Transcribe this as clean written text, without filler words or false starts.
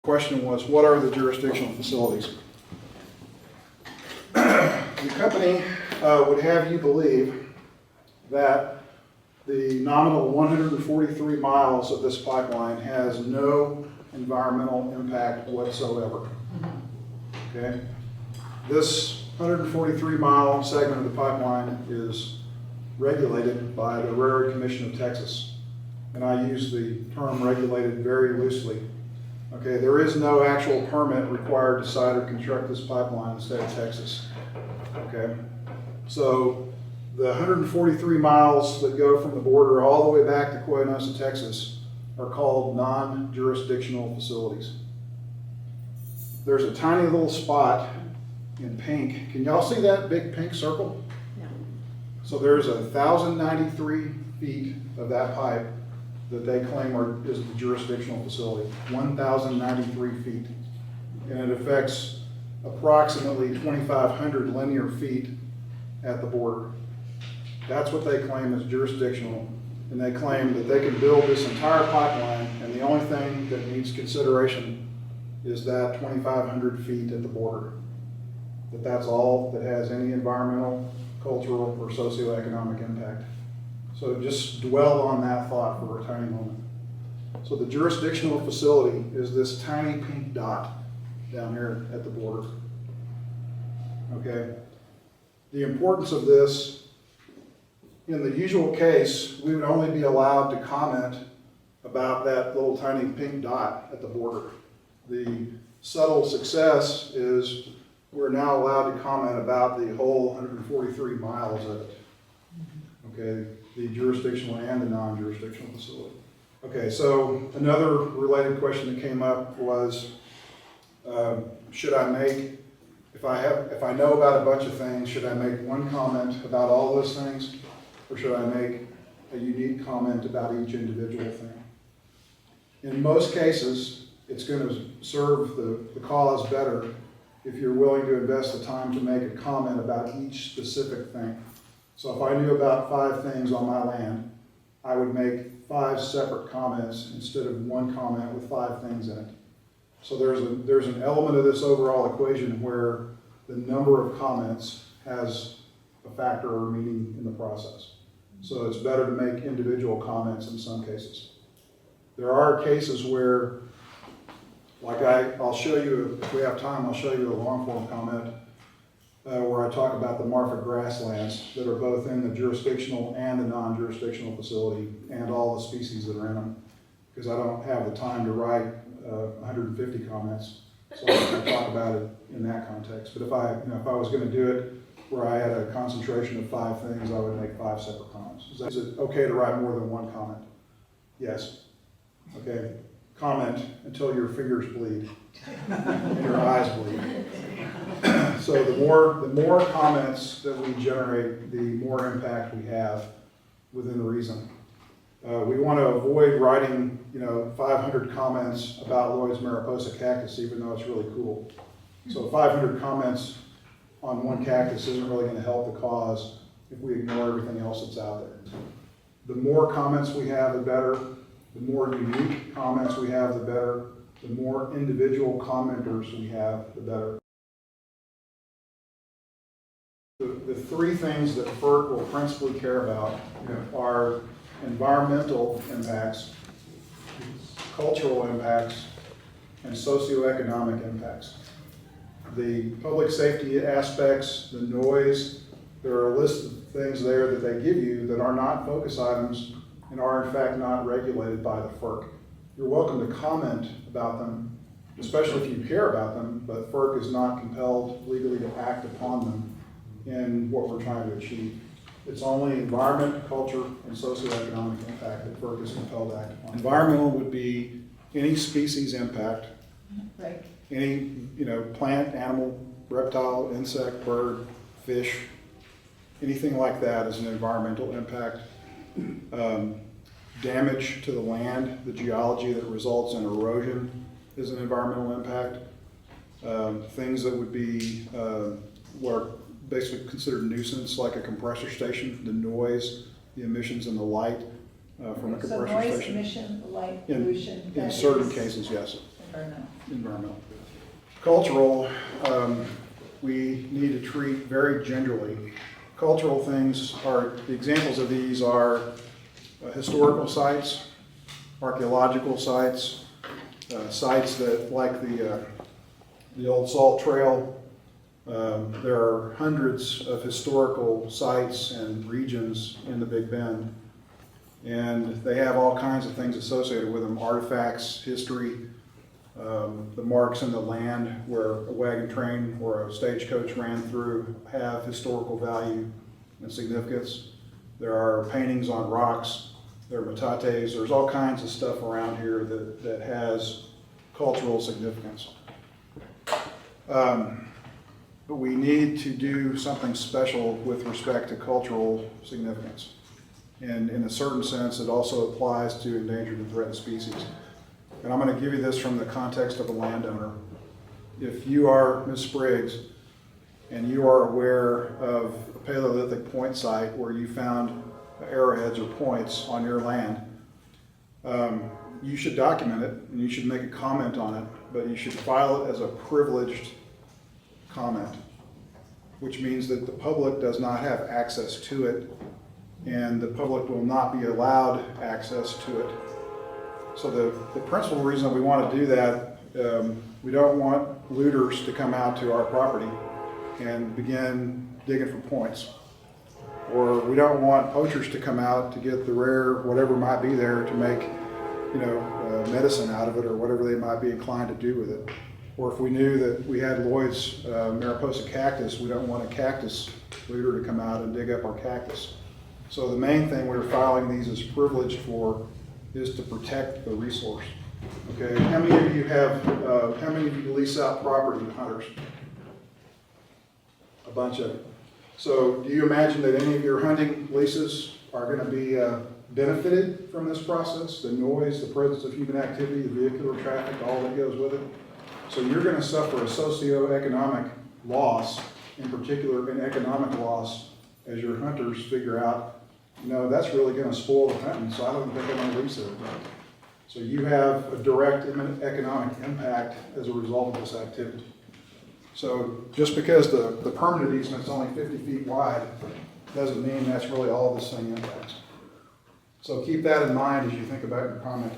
Question was, what are the jurisdictional facilities? The company would have you believe that the nominal 143 miles of this pipeline has no environmental impact whatsoever. Okay? This 143 mile segment of the pipeline is regulated by the Railroad Commission of Texas. And I use the term regulated very loosely. Okay, there is no actual permit required to site or construct this pipeline in the state of Texas. Okay, so the 143 miles that go from the border all the way back to Coahuila, Texas are called non-jurisdictional facilities. There's a tiny little spot in pink. Can y'all see that big pink circle? No. So there's 1,093 feet of that pipe that they claim is the jurisdictional facility, 1,093 feet. And it affects approximately 2,500 linear feet at the border. That's what they claim is jurisdictional. And they claim that they can build this entire pipeline, and the only thing that needs consideration is that 2,500 feet at the border. That's all that has any environmental, cultural, or socioeconomic impact. So just dwell on that thought for a tiny moment. So the jurisdictional facility is this tiny pink dot down here at the border. Okay? The importance of this, in the usual case, we would only be allowed to comment about that little tiny pink dot at the border. The subtle success is we're now allowed to comment about the whole 143 miles of it. Okay, the jurisdictional and the non-jurisdictional facility. Okay, so another related question that came up was, should I make, if I know about a bunch of things, should I make one comment about all those things, or should I make a unique comment about each individual thing? In most cases, it's going to serve the cause better if you're willing to invest the time to make a comment about each specific thing. So if I knew about 5 things on my land, I would make 5 separate comments instead of one comment with 5 things in it. So there's an element of this overall equation where the number of comments has a factor or meaning in the process. So it's better to make individual comments in some cases. There are cases where, like I'll show you, if we have time, I'll show you a long form comment where I talk about the Marfa grasslands that are both in the jurisdictional and the non-jurisdictional facility and all the species that are in them, because I don't have the time to write 150 comments, so I talk about it in that context. But if I was going to do it where I had a concentration of 5 things, I would make 5 separate comments. Is it okay to write more than one comment? Yes. Okay. Comment until your fingers bleed and your eyes bleed. So the more comments that we generate, the more impact we have within reason. We want to avoid writing 500 comments about Lloyd's Mariposa cactus, even though it's really cool. So 500 comments on one cactus isn't really going to help the cause if we ignore everything else that's out there. The more comments we have, the better. The more unique comments we have, the better. The more individual commenters we have, the better. The 3 things that FERC will principally care about are environmental impacts, cultural impacts, and socioeconomic impacts. The public safety aspects, the noise, there are a list of things there that they give you that are not focus items and are in fact not regulated by the FERC. You're welcome to comment about them, especially if you care about them, but FERC is not compelled legally to act upon them in what we're trying to achieve. It's only environment, culture, and socioeconomic impact that FERC is compelled to act upon. Environmental would be any species impact, Right. any plant, animal, reptile, insect, bird, fish, anything like that is an environmental impact. Damage to the land, the geology that results in erosion is an environmental impact. Things that would be what are basically considered nuisance, like a compressor station, the noise, the emissions, and the light from a compressor So noise, station. emission, light, pollution. In certain cases, yes. Environmental. Cultural, we need to treat very gingerly. Cultural things are, the examples of these are historical sites, archaeological sites, sites that, like the old Salt Trail. There are hundreds of historical sites and regions in the Big Bend, and they have all kinds of things associated with them, artifacts, history, the marks in the land where a wagon train or a stagecoach ran through have historical value and significance. There are paintings on rocks, there are metates, there's all kinds of stuff around here that has cultural significance. But we need to do something special with respect to cultural significance. And in a certain sense, it also applies to endangered and threatened species. And I'm going to give you this from the context of a landowner. If you are Ms. Spriggs and you are aware of a Paleolithic point site where you found arrowheads or points on your land, you should document it and you should make a comment on it, but you should file it as a privileged comment, which means that the public does not have access to it and the public will not be allowed access to it. So the principal reason we want to do that, we don't want looters to come out to our property and begin digging for points. Or we don't want poachers to come out to get the rare whatever might be there to make, medicine out of it or whatever they might be inclined to do with it. Or if we knew that we had Lloyd's Mariposa cactus, we don't want a cactus looter to come out and dig up our cactus. So the main thing we're filing these as privileged for is to protect the resource. Okay, how many of you lease out property to hunters? A bunch of you. So do you imagine that any of your hunting leases are going to be benefited from this process? The noise, the presence of human activity, the vehicular traffic, all that goes with it. So you're going to suffer a socio-economic loss, in particular an economic loss, as your hunters figure out, that's really going to spoil the hunting, so I don't think I'm going to lease it. So you have a direct economic impact as a result of this activity. So just because the permanent easement's only 50 feet wide doesn't mean that's really all this thing impacts. So keep that in mind as you think about your comment.